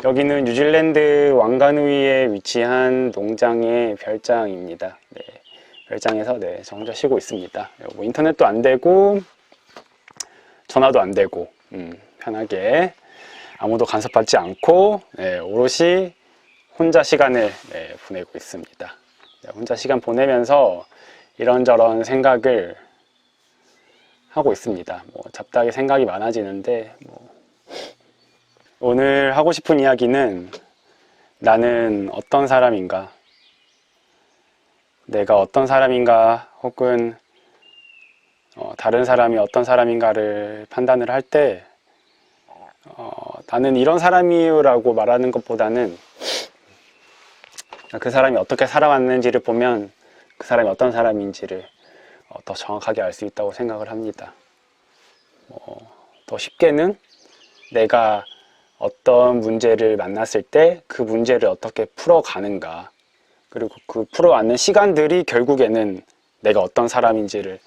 여기는 뉴질랜드 왕가누이에 위치한 농장의 별장입니다. 네, 별장에서 저 혼자 쉬고 있습니다. 뭐 인터넷도 안 되고 전화도 안 되고 편하게 아무도 간섭받지 않고 오롯이 혼자 시간을 보내고 있습니다. 혼자 시간 보내면서 이런저런 생각을 하고 있습니다. 뭐 잡다하게 생각이 많아지는데 오늘 하고 싶은 이야기는 나는 어떤 사람인가, 내가 어떤 사람인가, 혹은 다른 사람이 어떤 사람인가를 판단을 할 때 나는 이런 사람이에요 라고 말하는 것보다는 그 사람이 어떻게 살아왔는지를 보면 그 사람이 어떤 사람인지를 더 정확하게 알 수 있다고 생각을 합니다. 더 쉽게는 내가 어떤 문제를 만났을 때 그 문제를 어떻게 풀어가는가, 그리고 그 풀어가는 시간들이 결국에는 내가 어떤 사람인지를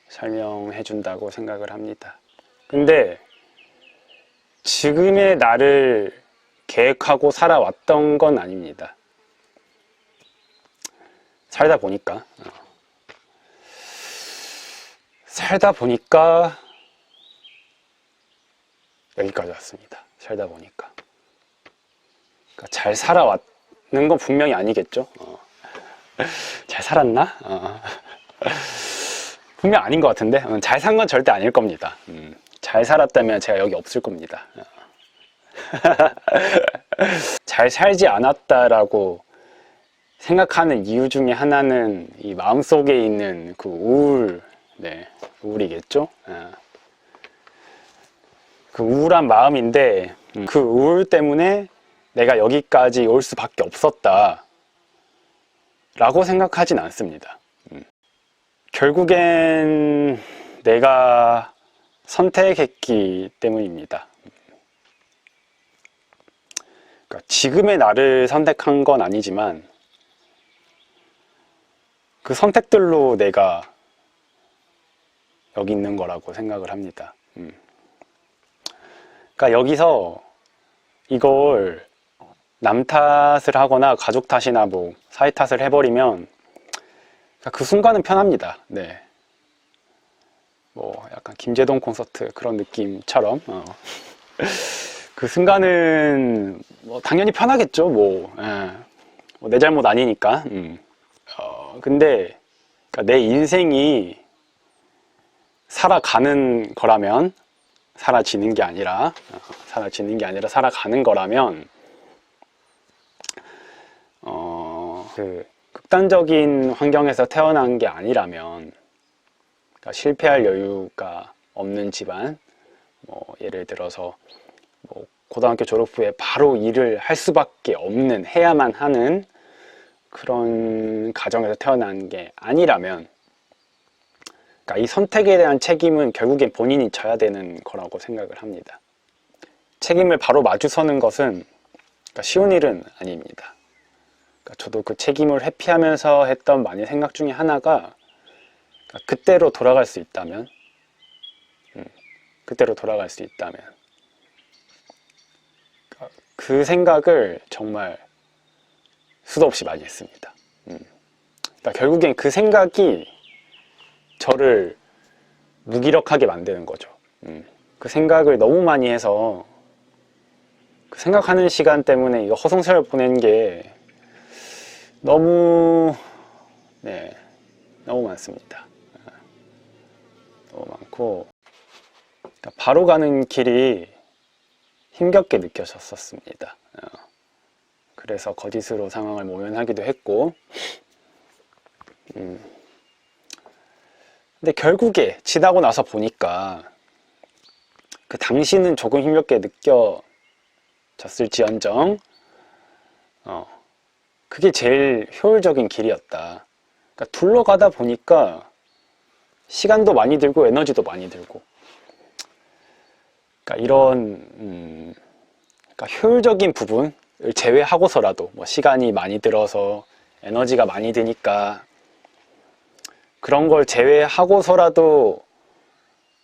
설명해 준다고 생각을 합니다. 근데 지금의 나를 계획하고 살아왔던 건 아닙니다. 살다 보니까 여기까지 왔습니다. 살다 보니까. 그러니까 잘 살아왔는 건 분명히 아니겠죠. 잘 살았나? 분명 아닌 것 같은데 잘 산 건 절대 아닐 겁니다. 잘 살았다면 제가 여기 없을 겁니다. 잘 살지 않았다라고 생각하는 이유 중에 하나는 이 마음속에 있는 그 우울이겠죠. 그 우울한 마음인데 그 우울 때문에 내가 여기까지 올 수밖에 없었다 라고 생각하진 않습니다. 결국엔 내가 선택했기 때문입니다. 그러니까 지금의 나를 선택한 건 아니지만 그 선택들로 내가 여기 있는 거라고 생각을 합니다. 그러니까 여기서 이걸 남 탓을 하거나 가족 탓이나 뭐 사회 탓을 해버리면 그 순간은 편합니다. 네. 뭐 약간 김제동 콘서트 그런 느낌처럼 그 순간은 뭐 당연히 편하겠죠. 뭐 내 잘못 아니니까. 근데 그러니까 내 인생이 살아가는 거라면, 사라지는 게 아니라 살아가는 거라면 그 극단적인 환경에서 태어난 게 아니라면, 그러니까 실패할 여유가 없는 집안, 뭐 예를 들어서 뭐 고등학교 졸업 후에 바로 일을 할 수밖에 없는, 해야만 하는 그런 가정에서 태어난 게 아니라면, 그러니까 이 선택에 대한 책임은 결국엔 본인이 져야 되는 거라고 생각을 합니다. 책임을 바로 마주서는 것은 그러니까 쉬운 일은 아닙니다. 그러니까 저도 그 책임을 회피하면서 했던 많은 생각 중에 하나가 그러니까 그때로 돌아갈 수 있다면, 그 생각을 정말 수도 없이 많이 했습니다. 그러니까 결국엔 그 생각이 저를 무기력하게 만드는 거죠. 그 생각을 너무 많이 해서 그 생각하는 시간 때문에 이거 허송세월 보낸 게 너무 많습니다. 너무 많고 그러니까 바로 가는 길이 힘겹게 느껴졌었습니다. 그래서 거짓으로 상황을 모면하기도 했고 근데 결국에 지나고 나서 보니까 그 당시는 조금 힘겹게 느껴졌을지언정 그게 제일 효율적인 길이었다. 그러니까 둘러가다 보니까 시간도 많이 들고 에너지도 많이 들고, 그러니까 이런 그러니까 효율적인 부분을 제외하고서라도 뭐 시간이 많이 들어서 에너지가 많이 드니까 그런 걸 제외하고서라도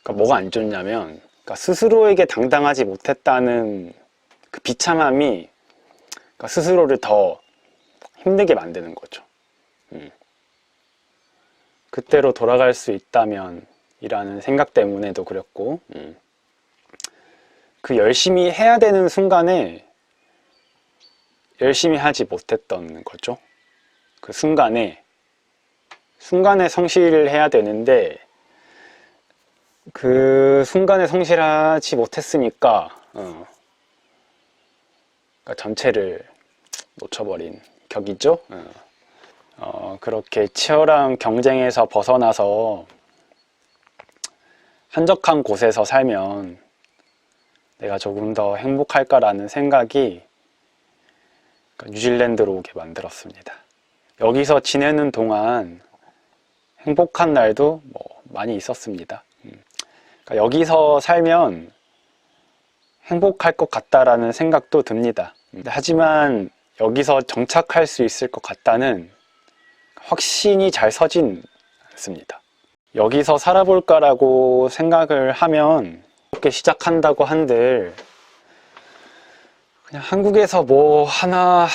그러니까 뭐가 안 좋냐면 그러니까 스스로에게 당당하지 못했다는 그 비참함이 그러니까 스스로를 더 힘들게 만드는 거죠. 그때로 돌아갈 수 있다면 이라는 생각 때문에도 그랬고, 그 열심히 해야 되는 순간에 열심히 하지 못했던 거죠. 그 순간에 성실을 해야 되는데 그 순간에 성실하지 못했으니까 그러니까 전체를 놓쳐버린 격이죠. 그렇게 치열한 경쟁에서 벗어나서 한적한 곳에서 살면 내가 조금 더 행복할까라는 생각이 뉴질랜드로 오게 만들었습니다. 여기서 지내는 동안 행복한 날도 많이 있었습니다. 그러니까 여기서 살면 행복할 것 같다라는 생각도 듭니다. 하지만 여기서 정착할 수 있을 것 같다는 확신이 잘 서진 않습니다. 여기서 살아볼까라고 생각을 하면 이렇게 시작한다고 한들 그냥 한국에서 뭐 하나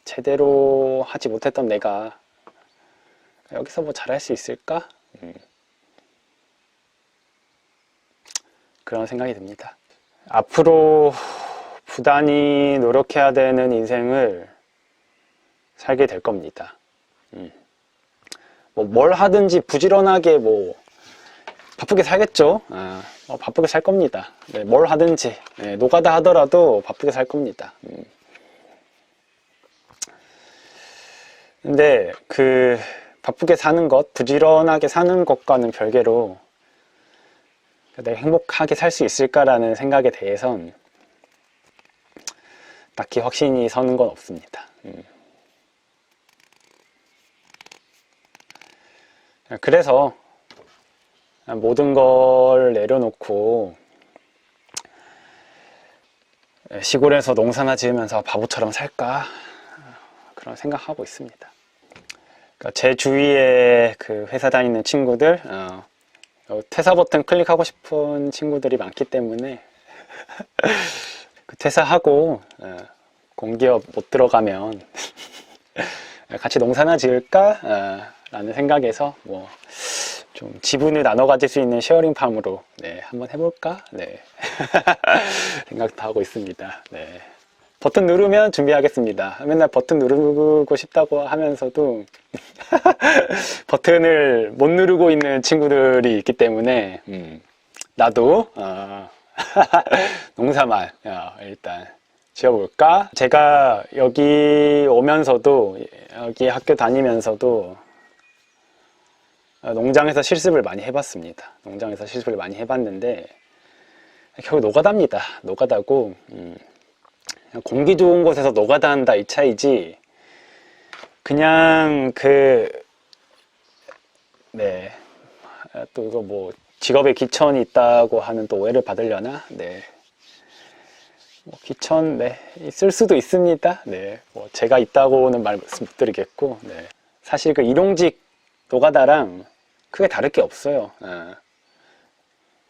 제대로 하지 못했던 내가 여기서 뭐 잘할 수 있을까? 그런 생각이 듭니다. 앞으로 부단히 노력해야 되는 인생을 살게 될 겁니다. 뭘 하든지 부지런하게 바쁘게 살겠죠. 바쁘게 살 겁니다. 네, 뭘 하든지 노가다 하더라도 바쁘게 살 겁니다. 근데 그 바쁘게 사는 것, 부지런하게 사는 것과는 별개로 내가 행복하게 살 수 있을까라는 생각에 대해선 딱히 확신이 서는 건 없습니다. 그래서 모든 걸 내려놓고 시골에서 농사나 지으면서 바보처럼 살까 그런 생각하고 있습니다. 그러니까 제 주위에 그 회사 다니는 친구들 퇴사 버튼 클릭하고 싶은 친구들이 많기 때문에 그 퇴사하고 공기업 못 들어가면 같이 농사나 지을까 라는 생각에서 좀 지분을 나눠 가질 수 있는 쉐어링팜으로 한번 해볼까 생각도 하고 있습니다. 버튼 누르면 준비하겠습니다. 맨날 버튼 누르고 싶다고 하면서도 버튼을 못 누르고 있는 친구들이 있기 때문에 나도 농사만 일단 지어볼까? 제가 여기 오면서도 여기 학교 다니면서도 농장에서 실습을 많이 해봤습니다. 농장에서 실습을 많이 해봤는데 결국 노가다입니다. 노가다고 공기 좋은 곳에서 노가다 한다 이 차이지 그냥 또 이거 직업에 귀천이 있다고 하는 또 오해를 받으려나? 귀천 있을 수도 있습니다. 제가 있다고는 말씀 못 드리겠고 사실 그 일용직 노가다랑 크게 다를 게 없어요.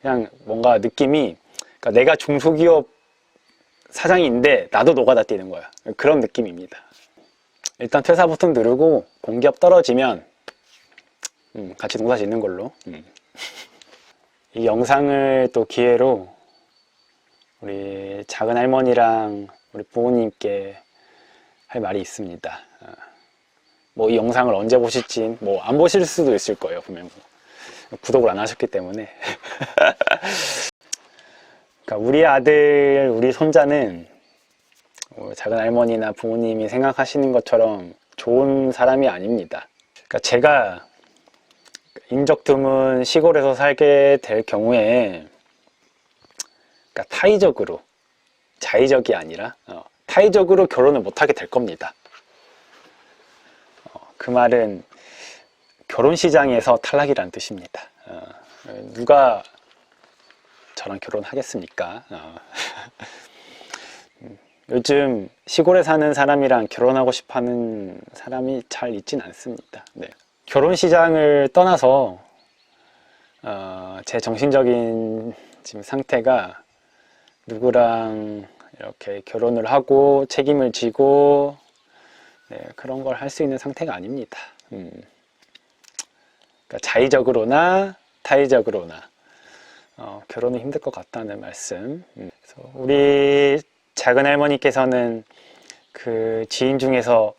그냥 뭔가 느낌이 그러니까 내가 중소기업 사장인데 나도 노가다 뛰는 거야. 그런 느낌입니다. 일단 퇴사 버튼 누르고 공기업 떨어지면 같이 농사 짓는 걸로. 이 영상을 또 기회로 우리 작은 할머니랑 우리 부모님께 할 말이 있습니다. 이 영상을 언제 보실지 안 보실 수도 있을 거예요. 분명 구독을 안 하셨기 때문에 그러니까 우리 아들, 우리 손자는 작은 할머니나 부모님이 생각하시는 것처럼 좋은 사람이 아닙니다. 그러니까 제가 인적 드문 시골에서 살게 될 경우에 그러니까 타의적으로, 자의적이 아니라 타의적으로 결혼을 못하게 될 겁니다. 그 말은 결혼시장에서 탈락이라는 뜻입니다. 누가 저랑 결혼하겠습니까? 요즘 시골에 사는 사람이랑 결혼하고 싶어하는 사람이 잘 있진 않습니다. 결혼시장을 떠나서 제 정신적인 지금 상태가 누구랑 이렇게 결혼을 하고 책임을 지고 네, 그런 걸 할 수 있는 상태가 아닙니다. 그러니까 자의적으로나 타의적으로나 결혼은 힘들 것 같다는 말씀. 그래서 우리 작은 할머니께서는 그 지인 중에서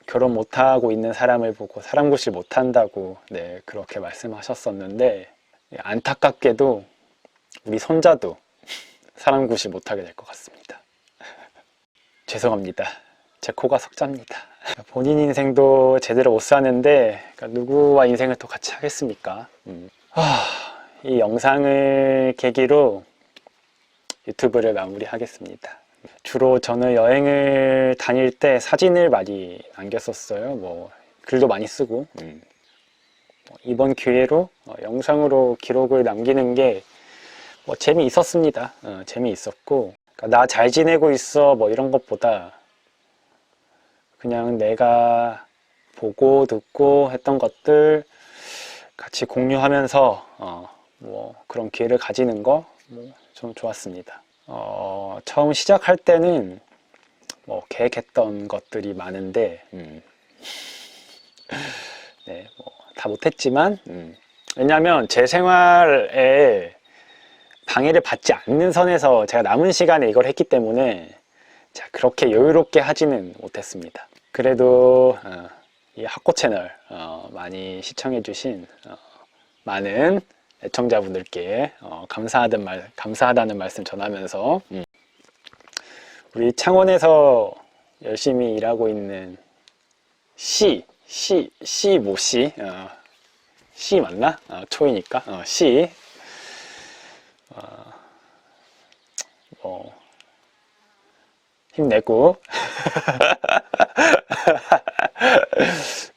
결혼 못하고 있는 사람을 보고 사람 구실 못한다고 네, 그렇게 말씀하셨었는데 안타깝게도 우리 손자도 사람 구실 못하게 될 것 같습니다. 죄송합니다. 제 코가 석자입니다. 본인 인생도 제대로 못 사는데 그러니까 누구와 인생을 또 같이 하겠습니까? 이 영상을 계기로 유튜브를 마무리하겠습니다. 주로 저는 여행을 다닐 때 사진을 많이 남겼었어요. 뭐 글도 많이 쓰고 이번 기회로 영상으로 기록을 남기는 게 뭐 재미있었습니다. 재미있었고 그러니까 나 잘 지내고 있어 뭐 이런 것보다 그냥 내가 보고 듣고 했던 것들 같이 공유하면서 뭐 그런 기회를 가지는 거 뭐 좀 좋았습니다. 처음 시작할 때는 뭐 계획했던 것들이 많은데 네, 뭐 다 못했지만 왜냐하면 제 생활에 방해를 받지 않는 선에서 제가 남은 시간에 이걸 했기 때문에 제가 그렇게 여유롭게 하지는 못했습니다. 그래도 이 학고 채널 많이 시청해주신 많은 애청자분들께 감사하다는 말씀 전하면서 우리 창원에서 열심히 일하고 있는 모씨 씨 맞나? 초이니까 씨 뭐 힘내고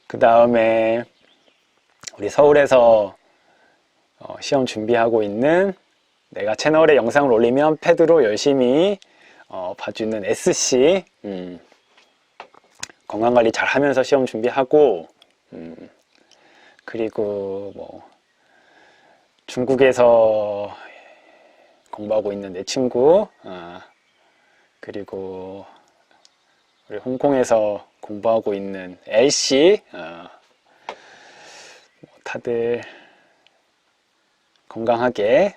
그 다음에 우리 서울에서 시험 준비하고 있는 내가 채널에 영상을 올리면 패드로 열심히 봐주는 S씨 건강관리 잘 하면서 시험 준비하고 그리고 뭐 중국에서 공부하고 있는 내 친구 그리고 우리 홍콩에서 공부하고 있는 L씨 다들 건강하게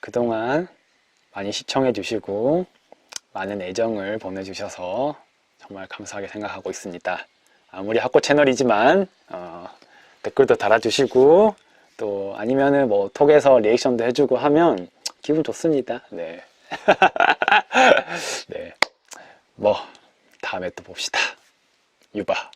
그동안 많이 시청해 주시고 많은 애정을 보내주셔서 정말 감사하게 생각하고 있습니다. 아무리 학고 채널이지만 댓글도 달아주시고 또 아니면은 뭐 톡에서 리액션도 해주고 하면 기분 좋습니다. 네. 네. 뭐 다음에 또 봅시다. 유바.